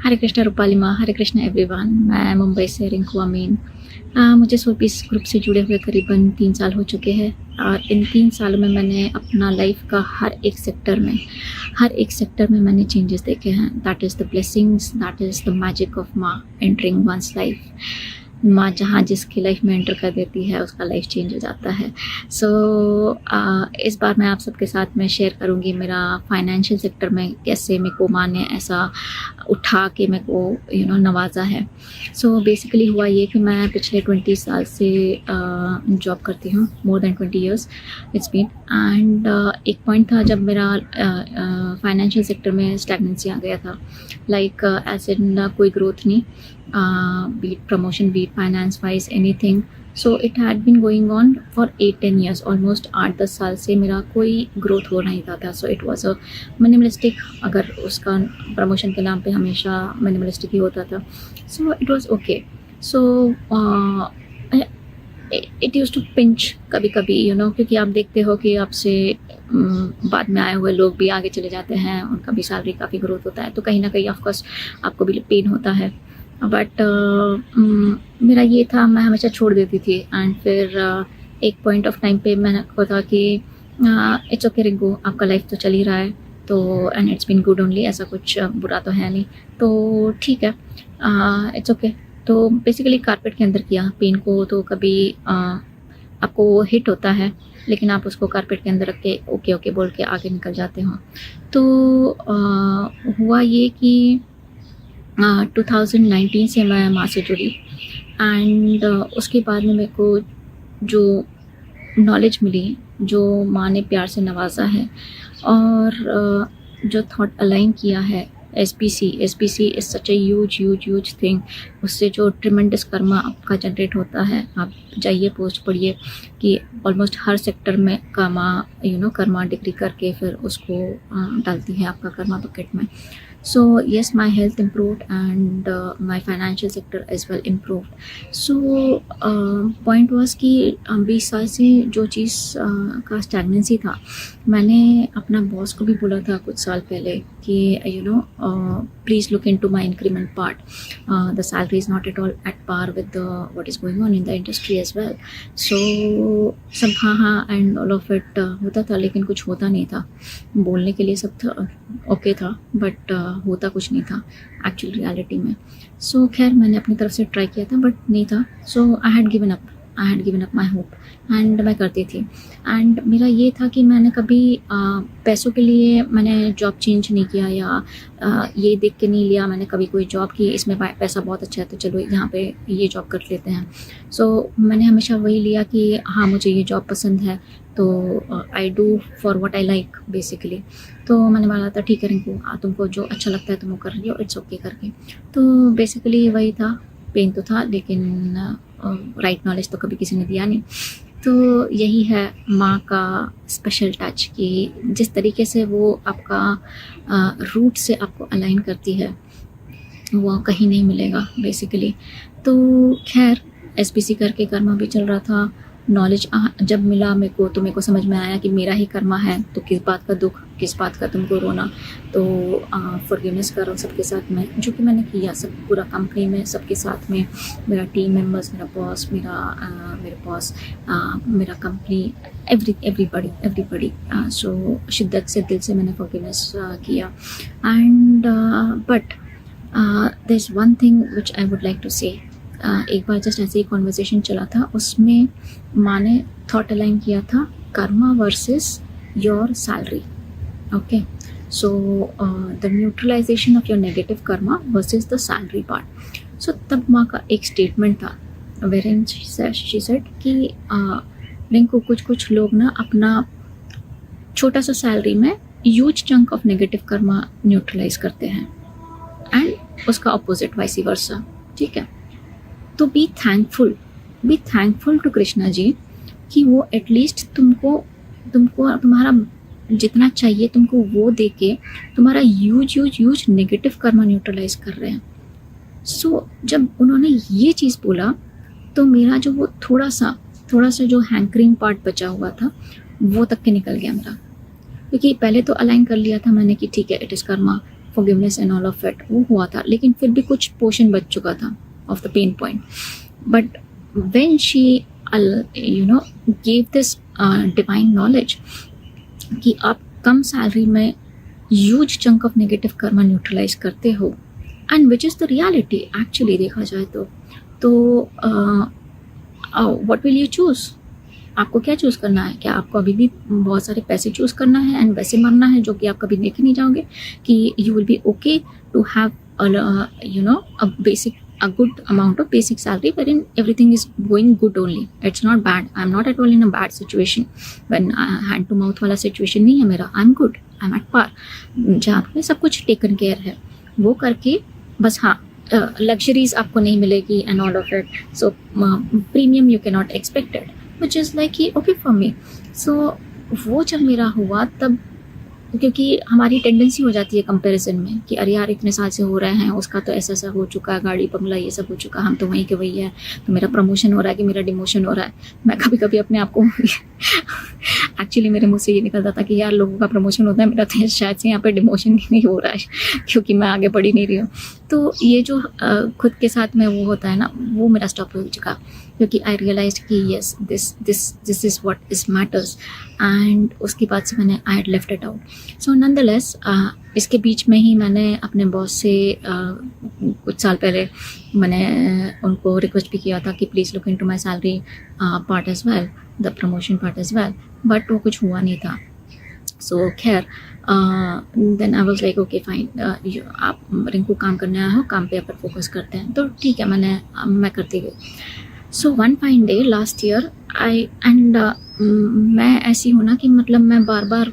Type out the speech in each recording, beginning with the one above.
हरे कृष्णा रूपाली माँ, हरे कृष्णा एवरीवन। मैं मुंबई से रिंकू अमीन। मुझे सोपीस ग्रुप से जुड़े हुए करीबन 3 साल हो चुके हैं और इन 3 सालों में मैंने अपना लाइफ का हर एक सेक्टर में मैंने चेंजेस देखे हैं। That is the blessings, that is the magic of माँ एंटरिंग वंस लाइफ। माँ जहाँ जिसकी लाइफ में एंटर कर देती है उसका लाइफ चेंज हो जाता है। सो इस बार मैं आप सबके साथ में शेयर करूँगी मेरा फाइनेंशियल सेक्टर में कैसे मेरे को माँ ने ऐसा उठा के मेरे को नवाजा है। सो बेसिकली हुआ ये कि मैं पिछले 20 साल से जॉब करती हूँ, more than 20 years it's been. And एक पॉइंट था जब मेरा फाइनेंशियल सेक्टर में स्टैग्नेंसी आ गया था, लाइक एज इन कोई ग्रोथ नहीं, be it promotion, be it finance wise, anything. So it had been going on for 8-10 years, almost 8-10 साल से मेरा कोई ग्रोथ हो नहीं था। So it was a minimalistic, अगर उसका प्रमोशन के नाम पे हमेशा मिनिमलिस्टिक ही होता था। So it was okay. So it use to pinch कभी कभी क्योंकि आप देखते हो कि आपसे बाद में आए हुए लोग भी आगे चले जाते हैं, उनका भी सैलरी काफ़ी ग्रोथ होता है, तो कहीं ना कहीं ऑफकोर्स आपको भी पेन होता है। बट मेरा ये था, मैं हमेशा छोड़ देती थी। एंड फिर एक पॉइंट ऑफ टाइम पे मैंने को था कि इट्स ओके रिंकू, आपका लाइफ तो चल ही रहा है, तो and it's been good only, ऐसा कुछ बुरा तो है नहीं, तो ठीक है, इट्स ओके। तो बेसिकली कारपेट के अंदर किया। पेन को तो कभी आपको हिट होता है, लेकिन आप उसको कारपेट के अंदर रख के ओके ओके बोल के आगे निकल जाते हो। तो हुआ ये कि 2019 से मैं माँ से जुड़ी। एंड उसके बाद में मेरे को जो नॉलेज मिली, जो माँ ने प्यार से नवाजा है और जो थॉट अलाइन किया है, SPC is such a huge thing. उससे जो ट्रिमेंडस कर्मा आपका जनरेट होता है, आप जाइए पोस्ट पढ़िए कि ऑलमोस्ट हर सेक्टर में कर्मा डिग्री करके फिर उसको डालती है आपका कर्मा बकेट में। So yes, my health improved and my financial sector as well improved. So point was कि 20 साल से जो चीज़ का स्टैग्नेंसी था, मैंने अपना बॉस को भी बोला था कुछ साल पहले कि please look into my increment part, the salary is not at all at par with what is going on in the industry as well. So सब हाँ एंड ऑल ऑफ इट होता था, लेकिन कुछ होता नहीं था। बोलने के लिए सब था, ओके था, बट होता कुछ नहीं था एक्चुअल रियलिटी में। सो खैर मैंने अपनी तरफ से ट्राई किया था, बट नहीं था। So I had given up my hope and मैं करती थी। एंड मेरा ये था कि मैंने कभी पैसों के लिए मैंने जॉब चेंज नहीं किया, या ये देख के नहीं लिया मैंने कभी कोई जॉब की इसमें पैसा बहुत अच्छा है तो चलो यहाँ पे ये जॉब कर लेते हैं। सो मैंने हमेशा वही लिया कि हाँ मुझे ये जॉब पसंद है, तो I do for what I like basically. तो मैंने बोला था ठीक है रिंकू, तुमको जो अच्छा लगता है तुम वो कर रही हो, इट्स ओके करके। तो बेसिकली वही था, पेन तो था, लेकिन राइट नॉलेज तो कभी किसी ने दिया नहीं। तो यही है माँ का स्पेशल टच कि जिस तरीके से वो आपका रूट से आपको अलाइन करती है वो कहीं नहीं मिलेगा बेसिकली। तो खैर SPC करके कर्मा भी चल रहा था। नॉलेज जब मिला मेरे को समझ में आया कि मेरा ही कर्मा है, तो किस बात का दुख, किस बात का तुमको रोना। तो फॉरगिवनेस करो सबके साथ में, जो कि मैंने किया, सब पूरा कंपनी में सबके साथ में, मेरा टीम मेंबर्स, मेरा बॉस, मेरा कंपनी, एवरीबॉडी। सो शिद्दत से दिल से मैंने फॉरगिवनेस किया। And but there is one thing which I would like to say. एक बार जस्ट ऐसे ही कॉन्वर्सेशन चला था, उसमें माँ ने थॉट अलाइन किया था karma versus your salary. Okay, so the neutralisation of your negative karma versus the salary part. So तब माँ का एक स्टेटमेंट था वेरिन शी सेड कि रिंकू, कुछ लोग ना अपना छोटा सा सैलरी में huge chunk of negative karma neutralize करते हैं, एंड उसका अपोजिट वाइस वर्सा। ठीक है, तो be thankful to Krishna ji कि वो एटलीस्ट तुमको तुम्हारा जितना चाहिए तुमको वो दे के तुम्हारा ह्यूज नेगेटिव कर्मा न्यूट्रलाइज कर रहे हैं। सो जब उन्होंने ये चीज़ बोला तो मेरा जो वो थोड़ा सा जो हैंकरिंग पार्ट बचा हुआ था वो तक के निकल गया मेरा, क्योंकि पहले तो अलाइन कर लिया था मैंने कि ठीक है it is Karma, forgiveness and all of it वो हुआ था, लेकिन फिर भी कुछ पोर्शन बच चुका था of the pain point. But when she gave this divine knowledge कि आप कम सैलरी में huge chunk of negative karma neutralize करते हो, and which is the reality actually देखा जाए तो व्हाट विल यू चूज़? आपको क्या चूज़ करना है? क्या आपको अभी भी बहुत सारे पैसे चूज़ करना है एंड वैसे मरना है, जो कि आप कभी देख नहीं जाओगे, कि you will be okay to have a good amount of basic salary wherein everything is going good only. It's not bad. I'm not at all in a bad situation. When hand to mouth वाला situation नहीं है मेरा. I'm good. I'm at par. जहाँ पे सब कुछ taken care है, वो करके बस हाँ luxuries आपको नहीं मिलेगी and all of it. So premium you cannot expect it, which is like okay for me. So वो जब मेरा हुआ तब, क्योंकि हमारी टेंडेंसी हो जाती है कंपैरिजन में कि अरे यार इतने साल से हो रहे हैं, उसका तो ऐसा ऐसा हो चुका है, गाड़ी बंगला ये सब हो चुका, हम तो वहीं के वही है, तो मेरा प्रमोशन हो रहा है कि मेरा डिमोशन हो रहा है. मैं कभी कभी अपने आप को एक्चुअली मेरे मुंह से ये निकलता था कि यार लोगों का प्रमोशन होता है, मेरा तो शायद से यहाँ पे डिमोशन ही नहीं हो रहा है क्योंकि मैं आगे बढ़ ही नहीं रही हूँ. तो ये जो खुद के साथ में वो होता है ना, वो मेरा स्टॉप हो चुका, क्योंकि आई रियलाइज कि yes this is what is matters. And उसके बाद से मैंने I had left it out. So nonetheless इसके बीच में ही मैंने अपने बॉस से कुछ साल पहले मैंने उनको रिक्वेस्ट भी किया था कि please look into my salary part as well, the promotion part as well, but वो कुछ हुआ नहीं था. सो खैर then I was like okay fine, आप रिंकू काम करने आए हो, काम पे अपन फोकस करते हैं, तो ठीक है मैं करती गई. So one fine day last year मैं ऐसी हूँ ना कि मतलब मैं बार बार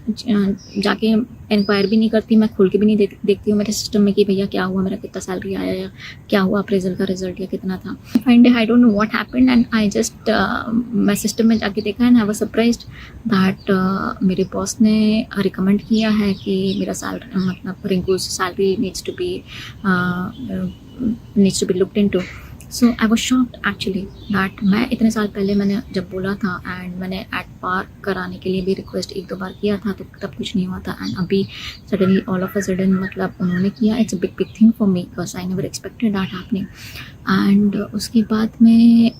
जाके इंक्वायर भी नहीं करती, मैं खुल के भी नहीं देखती हूँ मेरे सिस्टम में कि भैया क्या हुआ, मेरा कितना सैलरी आया या क्या हुआ अप्रेजल का रिजल्ट या कितना था. Fine day I don't know what happened and I just मैं सिस्टम में जाके देखा and I was surprised that मेरे बॉस ने रिकमेंड किया है कि मेरा सैलरी मतलब Rinku's salary needs to be looked into. So I was shocked actually that मैं इतने साल पहले मैंने जब बोला था एंड मैंने एट पार कराने के लिए भी रिक्वेस्ट 1-2 बार किया था, तो तब कुछ नहीं हुआ था. एंड अभी suddenly all of a sudden मतलब उन्होंने किया. It's a big thing for me because I never expected that happening. And उसके बाद में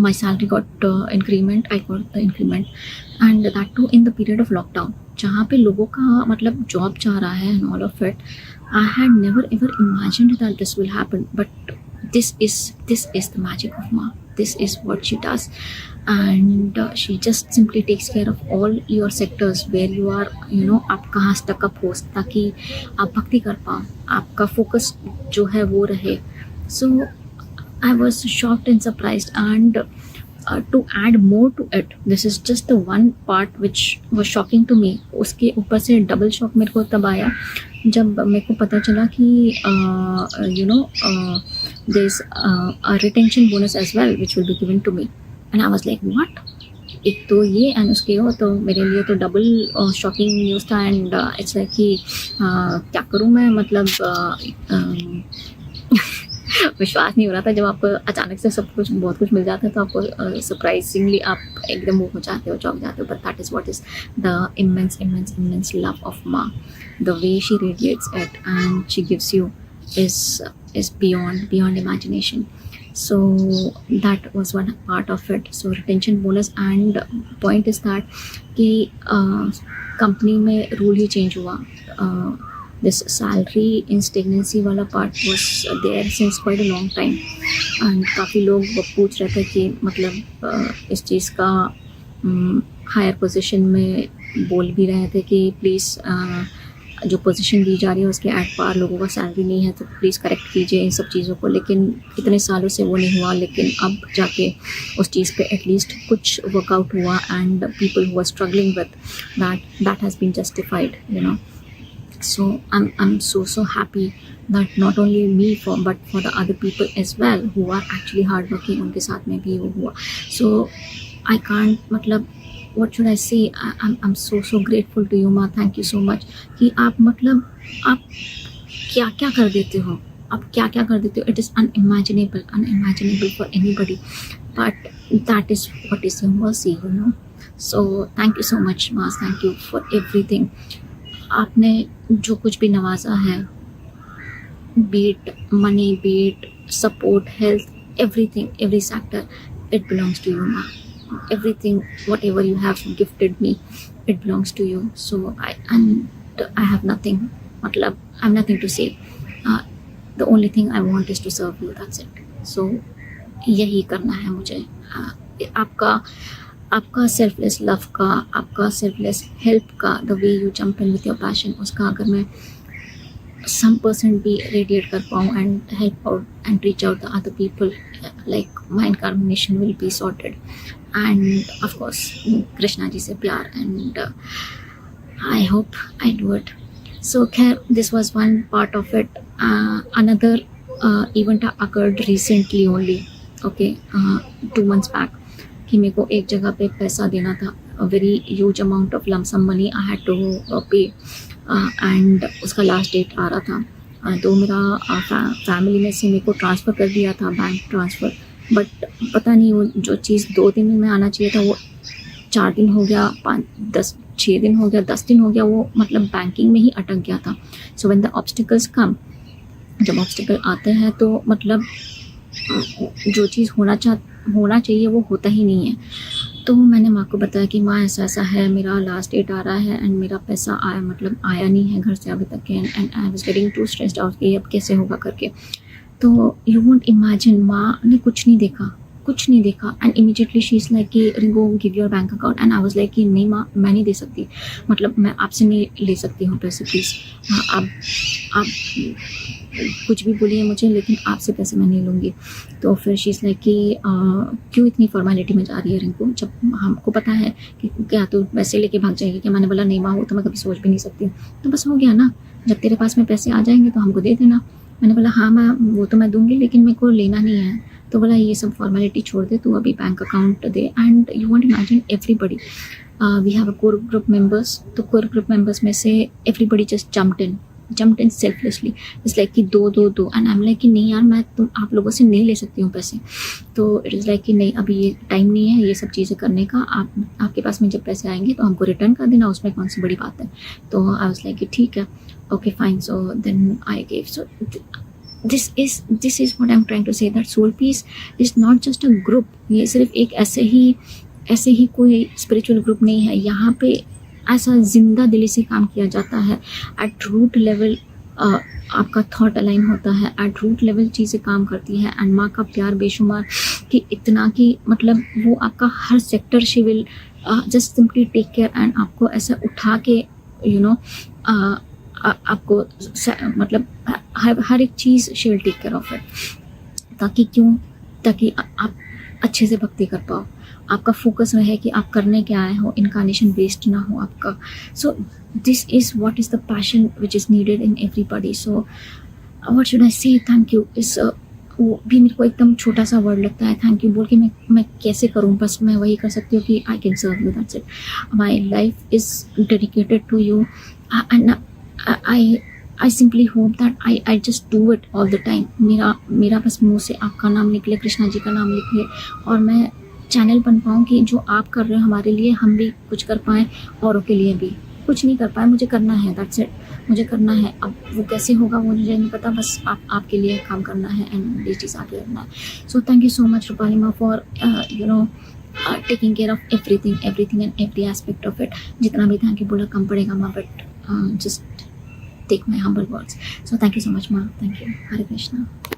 my salary got increment. I got the increment and that too in the period of lockdown, जहाँ पे लोगों का मतलब जॉब जा रहा है and all of it. I had never ever imagined that this will happen, but this is the magic of Ma. This is what she does, and she just simply takes care of all your sectors where you are, आप कहाँ stuck up हो ताकि आप भक्ति कर पाओ, आपका focus जो है वो रहे. So I was shocked and surprised, and to add more to it, this is just the one part which was shocking to me. उसके ऊपर से डबल शॉक मेरे को तब आया जब मेरे को पता चला कि there is a retention bonus as well which will be given to me, and I was like what? एक तो ये एंड उसके हो, तो मेरे लिए तो डबल शॉकिंग न्यूज़ था. एंड इट्स लाइक कि क्या करूँ मैं, मतलब विश्वास नहीं हो रहा था. जब आपको अचानक से सब कुछ बहुत कुछ मिल जाता है तो आपको सरप्राइजिंगली आप एकदम वो हो जाते हो, चौंक जाते हो. But that is what is the immense love of माँ. The way she radiates it and she gives you is beyond imagination. So that was one part of it. So retention bonus, and point is that कि company में rule ही change हुआ. This salary in stagnancy वाला part was there since quite a long time, and काफ़ी लोग पूछ रहे थे कि मतलब इस चीज़ का हायर पोजीशन में बोल भी रहे थे कि प्लीज़ जो पोजीशन दी जा रही है उसके एट पार लोगों का सैलरी नहीं है, तो प्लीज़ करेक्ट कीजिए इन सब चीज़ों को. लेकिन इतने सालों से वो नहीं हुआ, लेकिन अब जाके उस चीज़ पे एटलीस्ट कुछ वर्कआउट हुआ, and people who are struggling with that has been justified. So I'm so happy that not only me but for the other people as well who are actually hardworking, उनके साथ में भी वो हुआ. So I can't मतलब what should I say, I'm so grateful to you Ma, thank you so much कि आप मतलब आप क्या कर देते हो, आप क्या कर देते हो. It is unimaginable for anybody, but that is what is your mercy. So thank you so much Ma, thank you for everything. आपने जो कुछ भी नवाजा है, be it money, be it support, health, everything, every sector, it belongs to you, ma. Everything, whatever you have gifted me, it belongs to you. So I have nothing, matlab I have nothing to say. The only thing I want is to serve you, that's it. So यही करना है मुझे. आपका selfless love का, आपका selfless help का, the way you jump in with your passion, उसका अगर मैं some percent भी रेडिएट कर पाऊँ and help out and reach out the other people, like my incarnation will be sorted. And of course Krishna ji से प्यार, and I hope I do it. So खैर, this was one part of it. Another event occurred recently only, okay, 2 months back, कि मेरे को एक जगह पे पैसा देना था, a very huge amount of lump sum money I had to pay. And उसका लास्ट डेट आ रहा था. तो मेरा फैमिली में से मेरे को ट्रांसफ़र कर दिया था, बैंक ट्रांसफ़र. बट पता नहीं वो जो चीज़ 2 दिन में आना चाहिए था वो 4 दिन हो गया, 6 दिन हो गया, 10 दिन हो गया, वो मतलब बैंकिंग में ही अटक गया था. सो व्हेन द ऑब्स्टिकल्स कम, जब ऑब्स्टिकल आते हैं तो मतलब जो चीज़ होना चाहिए वो होता ही नहीं है. तो मैंने माँ को बताया कि माँ ऐसा है, मेरा लास्ट डेट आ रहा है एंड मेरा पैसा आया नहीं है घर से अभी तक के, and I was getting too stressed out कि अब कैसे होगा करके. तो यू वोंट इमेजिन, माँ ने कुछ नहीं देखा, and immediately she is like कि Rinku give your bank account. And I was like कि नहीं माँ, मैं नहीं दे सकती, मतलब मैं आपसे नहीं ले सकती हूँ पैसे, प्लीज़. आप कुछ भी बोलिए मुझे, लेकिन आपसे पैसे मैं नहीं लूँगी. तो फिर शी इज़ लाइक कि क्यों इतनी फॉर्मेलिटी में जा रही है रिंकू, जब हमको पता है कि क्या तो पैसे लेके भाग जाएगी क्या. मैंने बोला नहीं माँ, वो तो मैं कभी सोच भी नहीं सकती. तो बस हो गया ना, जब तेरे पास में पैसे आ जाएंगे तो हमको दे देना. मैंने बोला हाँ मैं वो तो मैं दूँगी, लेकिन मेरे को लेना नहीं है. तो बोला ये सब फॉर्मेलिटी छोड़ दे, तू अभी बैंक अकाउंट दे. And you won't imagine everybody, we have a core group members. तो कोर ग्रुप मेम्बर्स में से everybody just jumped in selflessly. It's like कि दो. एंड आई एम लाइक कि नहीं यार, मैं आप लोगों से नहीं ले सकती हूँ पैसे. तो इट इज़ लाइक कि नहीं, अभी ये टाइम नहीं है ये सब चीज़ें करने का. आपके पास में जब पैसे आएंगे तो हमको रिटर्न कर देना, उसमें कौन सी बड़ी बात है. तो आई वाज लाइक कि ठीक है, okay fine. So then I gave. So this is what I'm trying to say, that soul peace is not just a group. ये सिर्फ एक ऐसे ही कोई स्पिरिचुअल ग्रुप नहीं है. यहाँ पे ऐसा जिंदा दिली से काम किया जाता है. एट रूट लेवल आपका थॉट अलाइन होता है, एट रूट लेवल चीज़ें काम करती है. एंड माँ का प्यार बेशुमार, कि इतना कि मतलब वो आपका हर sector she will just simply take care. And आपको ऐसा उठा के आपको मतलब हर एक चीज़ she will take care of it. ताकि आप अच्छे से भक्ति कर पाओ, आपका फोकस रहे कि आप करने क्या आए हो, इनकारनेशन वेस्ट ना हो आपका. So this is what is the passion which is needed in everybody. So what should I से, थैंक यू. इस वो भी मेरे को एकदम छोटा सा वर्ड लगता है थैंक यू बोल के. मैं कैसे करूँ, बस मैं वही कर सकती हूँ कि I can serve you, that's it. My life is dedicated to you. And I simply hope that I just do it all the time. मेरा बस मुँह से आपका नाम निकले, कृष्णा जी का नाम निकले, और मैं चैनल बन पाऊँ कि जो आप कर रहे हो हमारे लिए, हम भी कुछ कर पाएँ, औरों के लिए भी. कुछ नहीं कर पाए, मुझे करना है, दैट्स इट. मुझे करना है. अब वो कैसे होगा वो मुझे नहीं पता, बस आपके लिए काम करना है एंड ये चीज़ आगे करना है. So thank you so much Rupali माँ for taking care of everything and every aspect of it. जितना भी थैंक यू बोला कम पड़ेगा माँ, but just take my humble words. So thank you so much, Ma. Thank you. Hare Krishna.